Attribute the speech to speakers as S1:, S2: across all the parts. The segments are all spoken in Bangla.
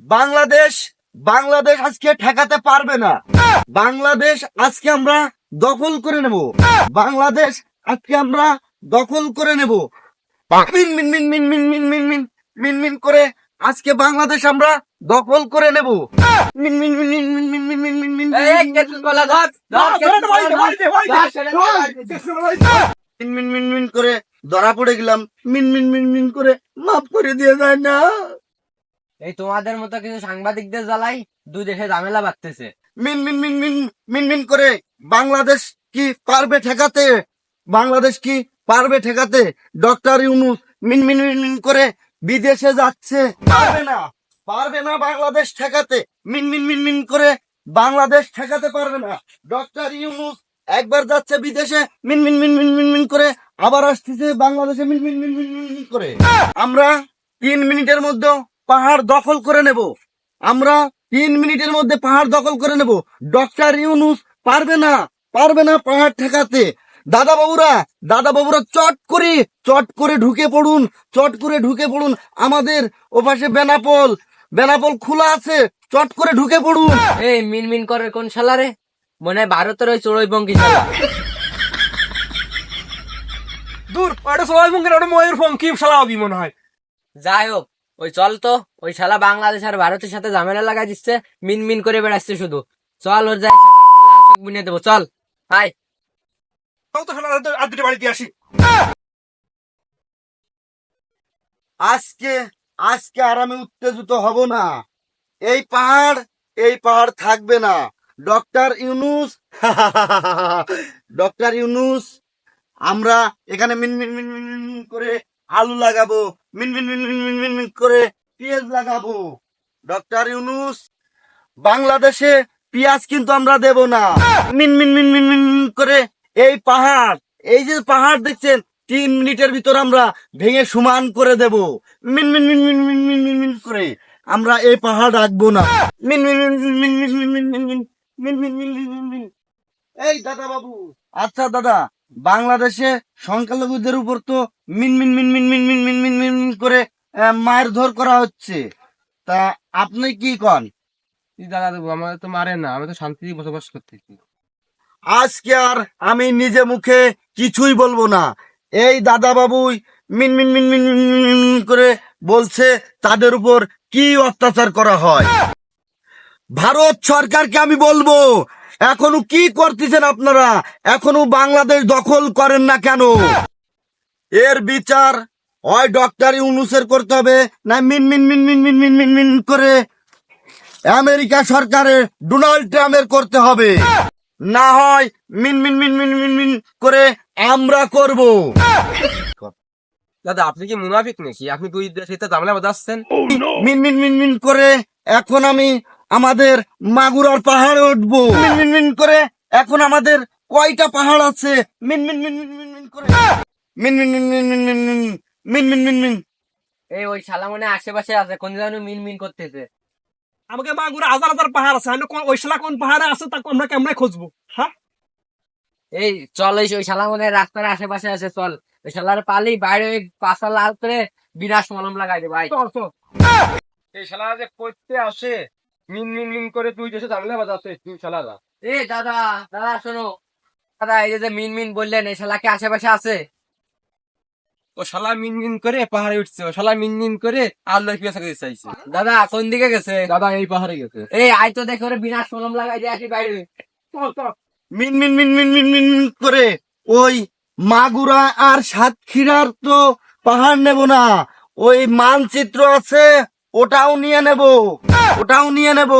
S1: বাংলাদেশ বাংলাদেশ আজকে ঠেকাতে পারবে না। বাংলাদেশ আজকে আমরা দখল করে নেব। বাংলাদেশ আজকে আমরা দখল করে নেব। মিন মিন মিন মিন মিন মিন মিন মিন মিন মিন করে আজকে বাংলাদেশ আমরা দখল করে নেব। মিন মিন মিন মিন মিন মিন মিন মিন মিন মিন মিন মিন করে ধরা পড়ে গেলাম। মিন মিন মিন মিন করে মাফ করে দিয়ে যায় না।
S2: এই তোমাদের মতো কিছু সাংবাদিকদের জ্বালাই দুই দেশে ঝামেলা বাড়তেছে।
S1: মিন মিন মিন মিন মিন মিন করে বাংলাদেশ কি পারবে ঠেকাতে? বাংলাদেশ কি পারবে ঠেকাতে? ডক্টর ইউনূস মিন মিন মিন মিন করে বিদেশে যাচ্ছে। পারবে না, পারবে না বাংলাদেশ ঠেকাতে। মিন মিন মিন মিন করে বাংলাদেশ ঠেকাতে পারবে না। ডক্টর ইউনূস একবার যাচ্ছে বিদেশে, মিন মিন মিন মিন মিন মিন করে আবার আসতেছে বাংলাদেশে, মিন মিন মিন মিন মিন মিন করে। আমরা 3 মিনিটের মধ্যে পাহাড় দখল করে নেব। আমরা 3 মিনিটের মধ্যে পাহাড় দখল করে নেব। ডক্টর ইউনূস পারবে না, পারবে না পাহাড় ঠেকাতে। দাদা বাবুরা চট করে ঢুকে পড়ুন, চট করে ঢুকে পড়ুন। আমাদের ওপাশে বেনাপোল খোলা আছে, চট করে ঢুকে পড়ুন।
S2: এই মিনমিন করে কোন শালা রে? মনে হয় ভারতের ওই চড়ুইপঙ্খী শালা।
S3: দূর ওটা সবাই মুখের ওটা ময়ূরপঙ্খী শালা হবে মনে হয়।
S2: যাই হোক, ওই চল তো, ওই শালা বাংলাদেশ আর ভারতের সাথে ঝামেলা লাগাই দিচ্ছে, মিনমিন করে বেড়াচ্ছে শুধু। চল ওর যাই বুনিয়ে দেবো, চল হাই।
S3: তাও তো শালা আদ্রি বাড়িতে আসি।
S1: আজকে আজকে আর আমি উত্তেজিত হব না। এই পাহাড় থাকবে না। ডক্টর ইউনূস আমরা এখানে মিন মিন মিন মিন মিন মিন করে আলু লাগাবো, মিন মিন মিন মিন মিন মিন মিন করে পেঁয়াজ লাগাবো। ডক্টর ইউনূস বাংলাদেশে পেঁয়াজ কিন্তু আমরা দেব না। মিন মিন মিন মিন মিন মিন করে এই যে পাহাড় দেখছেন, 3 মিনিটের ভিতর আমরা ভেঙে সমান করে দেব। মিন মিন মিন মিন মিন মিন মিন মিন করে আমরা এই পাহাড় রাখবো না। মিন মিন মিন মিন মিন মিন মিন মিন মিন মিন মিন মিন মিন মিন মিন। এই দাদা বাবু, আচ্ছা দাদা, বাংলাদেশে সংখ্যালঘুদের উপর তো মিন মিন মিন মিন মিন মিন মিন মিন মিন মিন করে মারধর করা হচ্ছে, তা আপনি কি কন?
S3: দাদা দেবো আমাদের তো মারে না, আমি তো শান্তিতে বসবাস করতেছি।
S1: আজকে আর আমি নিজে মুখে কিছুই বলবো না। এই দাদা বাবুই মিন মিন মিন মিন মিন মিন মিন করে বলছে তাদের উপর কি অত্যাচার করা হয়। ভারত সরকারকে আমি বলবো, এখনো কি করতেছেন আপনারা? এখনো বাংলাদেশ দখল করেন না কেন? এর বিচার হয় ডক্টর ইউনূসের করতে হবে, না মিন মিন মিন মিন মিন মিন মিন মিন করে আমেরিকা সরকারের ডোনাল্ড ট্রাম্পের করতে হবে। না হয় মিন মিন মিন মিন মিন মিন করে আমরা করব।
S3: দাদা আপনি কি মুনাফিক নাকি? আপনি দুই দেশে ঝামেলা বাজাচ্ছেন।
S1: মিন মিন মিন মিন করে এখন আমি আমাদের মাগুরার পাহাড়ে উঠবো। মিন মিন মিন করে এখন আমাদের কয়টা পাহাড় আছে? মিন মিন মিন মিন মিন মিন করে মিন মিন মিন মিন মিন মিন মিন মিন মিন মিন।
S2: এই ওই শালা মনে হয় আশেপাশে আছে, কোন যেন মিনমিন করতেছে।
S3: আমাকে মাগুরা হাজার হাজার পাহাড় আছে, আমি ওই শালা কোন পাহাড়ে আছে তা আমরা কেমনে খুঁজবো? হ্যাঁ
S2: এই চল, ওই শালা মনে হয় রাস্তার আশেপাশে আছে, চল ওই শালার পালি বাইরে ওই পাশা লাল করে বিনাশ মলম লাগাই দে ভাই।
S3: চল চল। এই শালা যে করতে আসে মিন মিন মিন করে দুই দেশে ঝামেলা বাজাচ্ছে তুই শালারা।
S2: এ দাদা দাদা শোনো দাদা, এই যে মিনমিন বললেন, এই শালা কি আশেপাশে আছে?
S3: ও শালা মিন মিন করে পাহাড়ে উঠছে, ও শালা মিন মিন করে আল্লাহ কি চাইছে চাইছে।
S2: দাদা কোন দিকে গেছে?
S3: দাদা এই পাহাড়ে গেছে।
S2: এই আয় তো দেখে ওরে বিনাশ মলম লাগাই দিয়ে আসি বাইরে।
S3: চল চল।
S1: মিন মিন মিন মিন মিন মিন মিন করে ওই মাগুরা আর সাতক্ষীরার তো পাহাড় নেব না, ওই মানচিত্র আছে ওটাও নিয়ে নেব, ওটাও নিয়ে নেব।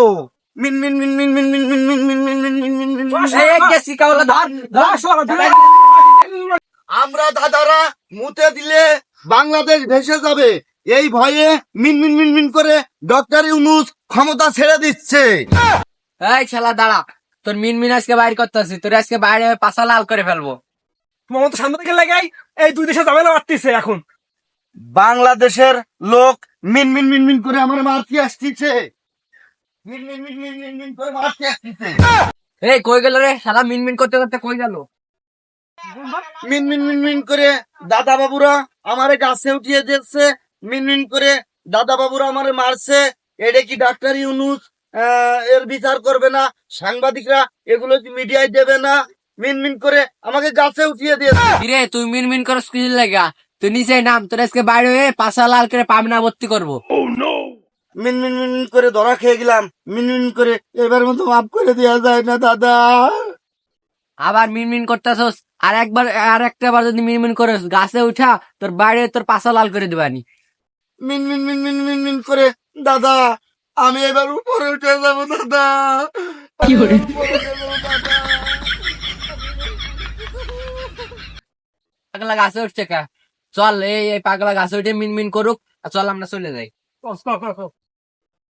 S1: মিন মিন মিন মিন মিন মিন মিন মিন মিন মিন মিন মিন মিন মিন।
S2: এই গেছি কাউলা ধর ধর।
S1: আমরা দাদারা মুতে দিলে বাংলাদেশ ভেসে যাবে, এই ভয়ে মিন মিন মিন মিন করে ডক্টর ইউনূস ক্ষমতা ছেড়ে দিচ্ছে।
S2: এই শালা দাঁড়া, তোর মিনমিন আজকে বাইর করতেছি, তোর আজকে বাইরে পাশা লাল করে ফেলবো।
S3: তোমার মতো সামনে থেকে লাগাই এই দুই দেশে ঝামেলা বাড়তেছে এখন।
S1: বাংলাদেশের লোক মিন মিন মিন মিন করে আমার মারতে আসতেছে, মিন মিন মিন মিন মিন মিন করে মারতে আসতেছে।
S2: এই কই গেল রে শালা? মিনমিন করতে করতে কই গেল?
S1: মিন মিন মিন মিন করে দাদা বাবুরা আমারে গাছে উঠিয়ে দিচ্ছে, মিন মিন করে দাদা বাবুরা আমারে মারছে। এটা কি ডাক্তার ইউনুস এর বিচার করবে না? সাংবাদিকরা এগুলো কি মিডিয়ায় দেবে না? মিনমিন করে আমাকে গাছে উঠিয়ে দিয়েছে।
S2: কিরে তুই মিনমিন করস কি লাগা? তুই নিচে নাম, তোর আজকে বাইরে হয়ে পাশা লাল করে পাবনা ভর্তি করবো।
S1: মিনমিন মিনমিন করে ধরা খেয়ে গেলাম। মিনমিন করে এবার মতো মাফ করে দেওয়া যায় না দাদা?
S2: আবার মিনমিন করতেছস, আর একটা বার যদি মিনমিন করস গাছে উঠা তোর বাইরে তোর পাশা লাল করে দিবানি।
S1: মিনমিন মিনমিন মিনমিন করে দাদা আমি এবার উপরে উঠে যাবো দাদা।
S2: কি করে?
S1: উপরে উঠে যাবো দাদা।
S2: পাগলা গাছে উঠছে কা? চল এই পাগলা গাছে উঠে মিনমিন করুক, আর চল আমরা চলে যাই।